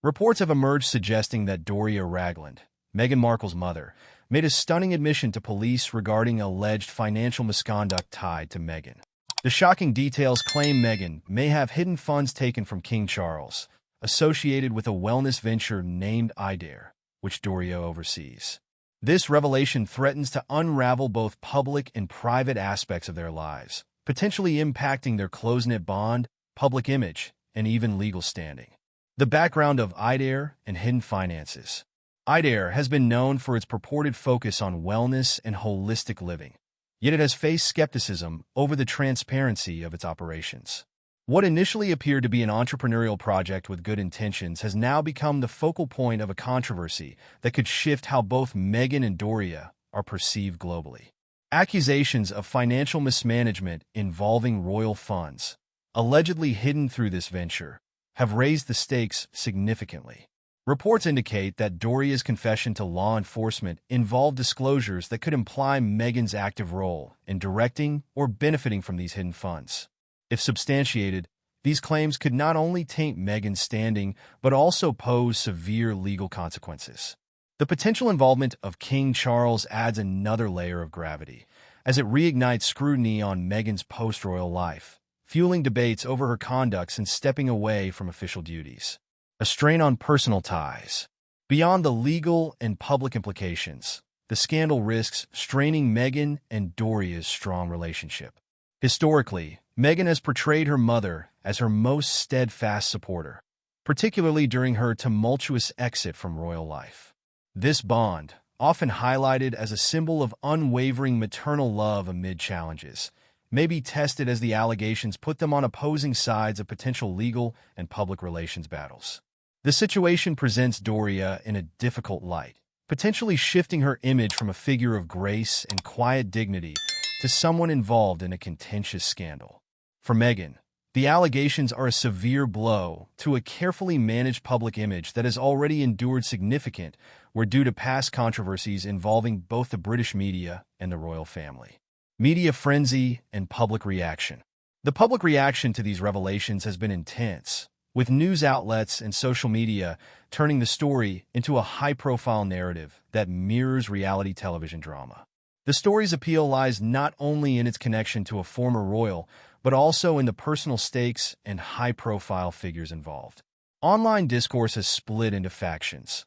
Reports have emerged suggesting that Doria Ragland, Meghan Markle's mother, made a stunning admission to police regarding alleged financial misconduct tied to Meghan. The shocking details claim Meghan may have hidden funds taken from King Charles, associated with a wellness venture named Idare, which Doria oversees. This revelation threatens to unravel both public and private aspects of their lives, potentially impacting their close-knit bond, public image, and even legal standing. The background of Idare and hidden finances. Idare has been known for its purported focus on wellness and holistic living, yet it has faced skepticism over the transparency of its operations. What initially appeared to be an entrepreneurial project with good intentions has now become the focal point of a controversy that could shift how both Meghan and Doria are perceived globally. Accusations of financial mismanagement involving royal funds, allegedly hidden through this venture, have raised the stakes significantly. Reports indicate that Doria's confession to law enforcement involved disclosures that could imply Meghan's active role in directing or benefiting from these hidden funds. If substantiated, these claims could not only taint Meghan's standing, but also pose severe legal consequences. The potential involvement of King Charles adds another layer of gravity, as it reignites scrutiny on Meghan's post-royal life, fueling debates over her conduct since stepping away from official duties. A strain on personal ties. Beyond the legal and public implications, the scandal risks straining Meghan and Doria's strong relationship. Historically, Meghan has portrayed her mother as her most steadfast supporter, particularly during her tumultuous exit from royal life. This bond, often highlighted as a symbol of unwavering maternal love amid challenges, may be tested as the allegations put them on opposing sides of potential legal and public relations battles. The situation presents Doria in a difficult light, potentially shifting her image from a figure of grace and quiet dignity to someone involved in a contentious scandal. For Meghan, the allegations are a severe blow to a carefully managed public image that has already endured significant due to past controversies involving both the British media and the royal family. Media frenzy and public reaction. The public reaction to these revelations has been intense, with news outlets and social media turning the story into a high-profile narrative that mirrors reality television drama. The story's appeal lies not only in its connection to a former royal, but also in the personal stakes and high-profile figures involved. Online discourse has split into factions.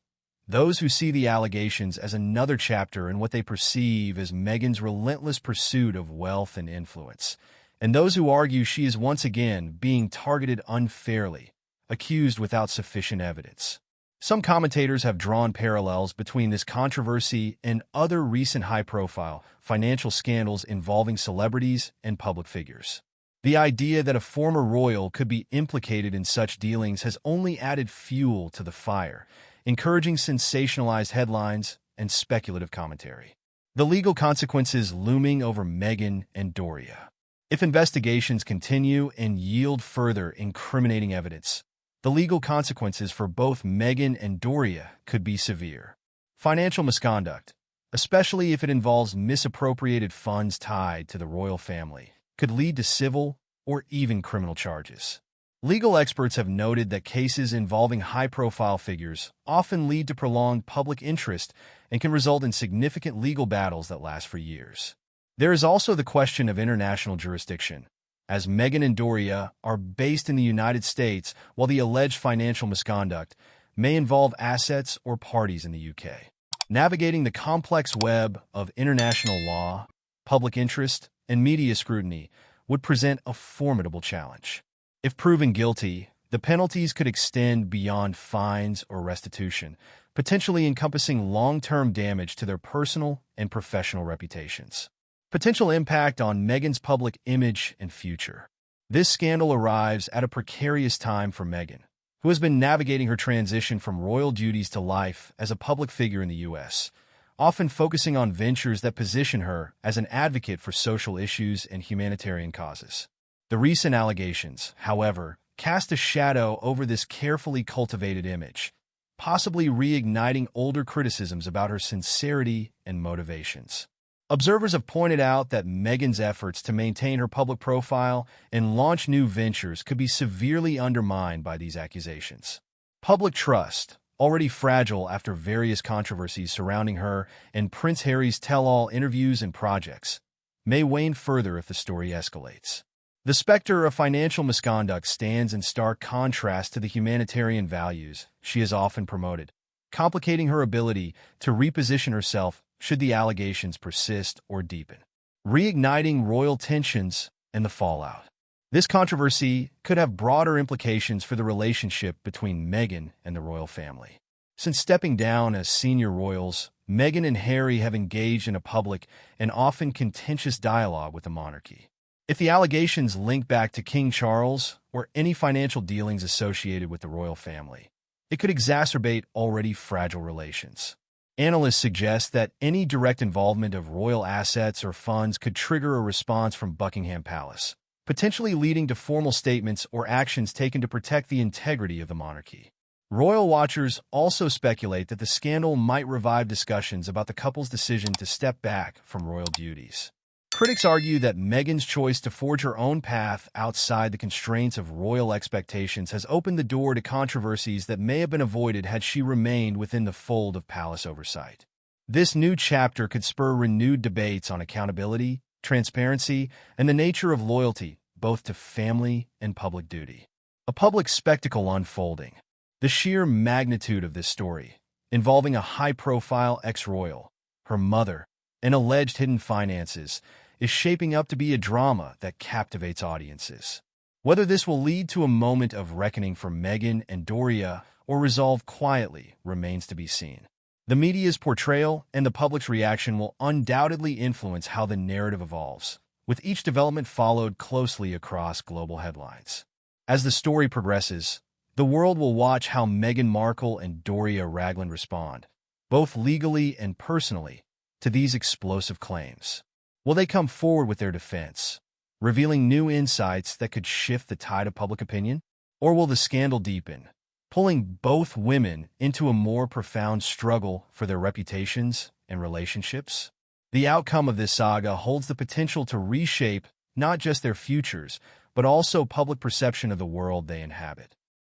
Those who see the allegations as another chapter in what they perceive as Meghan's relentless pursuit of wealth and influence, and those who argue she is once again being targeted unfairly, accused without sufficient evidence. Some commentators have drawn parallels between this controversy and other recent high-profile financial scandals involving celebrities and public figures. The idea that a former royal could be implicated in such dealings has only added fuel to the fire, encouraging sensationalized headlines and speculative commentary. The legal consequences looming over Meghan and Doria. If investigations continue and yield further incriminating evidence, the legal consequences for both Meghan and Doria could be severe. Financial misconduct, especially if it involves misappropriated funds tied to the royal family, could lead to civil or even criminal charges. Legal experts have noted that cases involving high-profile figures often lead to prolonged public interest and can result in significant legal battles that last for years. There is also the question of international jurisdiction, as Meghan and Doria are based in the United States while the alleged financial misconduct may involve assets or parties in the UK. Navigating the complex web of international law, public interest, and media scrutiny would present a formidable challenge. If proven guilty, the penalties could extend beyond fines or restitution, potentially encompassing long-term damage to their personal and professional reputations. Potential impact on Meghan's public image and future. This scandal arrives at a precarious time for Meghan, who has been navigating her transition from royal duties to life as a public figure in the U.S., often focusing on ventures that position her as an advocate for social issues and humanitarian causes. The recent allegations, however, cast a shadow over this carefully cultivated image, possibly reigniting older criticisms about her sincerity and motivations. Observers have pointed out that Meghan's efforts to maintain her public profile and launch new ventures could be severely undermined by these accusations. Public trust, already fragile after various controversies surrounding her and Prince Harry's tell-all interviews and projects, may wane further if the story escalates. The specter of financial misconduct stands in stark contrast to the humanitarian values she has often promoted, complicating her ability to reposition herself should the allegations persist or deepen, reigniting royal tensions and the fallout. This controversy could have broader implications for the relationship between Meghan and the royal family. Since stepping down as senior royals, Meghan and Harry have engaged in a public and often contentious dialogue with the monarchy. If the allegations link back to King Charles or any financial dealings associated with the royal family, it could exacerbate already fragile relations. Analysts suggest that any direct involvement of royal assets or funds could trigger a response from Buckingham Palace, potentially leading to formal statements or actions taken to protect the integrity of the monarchy. Royal watchers also speculate that the scandal might revive discussions about the couple's decision to step back from royal duties. Critics argue that Meghan's choice to forge her own path outside the constraints of royal expectations has opened the door to controversies that may have been avoided had she remained within the fold of palace oversight. This new chapter could spur renewed debates on accountability, transparency, and the nature of loyalty, both to family and public duty. A public spectacle unfolding. The sheer magnitude of this story, involving a high-profile ex-royal, her mother, and alleged hidden finances, is shaping up to be a drama that captivates audiences. Whether this will lead to a moment of reckoning for Meghan and Doria or resolve quietly remains to be seen. The media's portrayal and the public's reaction will undoubtedly influence how the narrative evolves, with each development followed closely across global headlines. As the story progresses, the world will watch how Meghan Markle and Doria Ragland respond, both legally and personally, to these explosive claims. Will they come forward with their defense, revealing new insights that could shift the tide of public opinion? Or will the scandal deepen, pulling both women into a more profound struggle for their reputations and relationships? The outcome of this saga holds the potential to reshape not just their futures, but also public perception of the world they inhabit.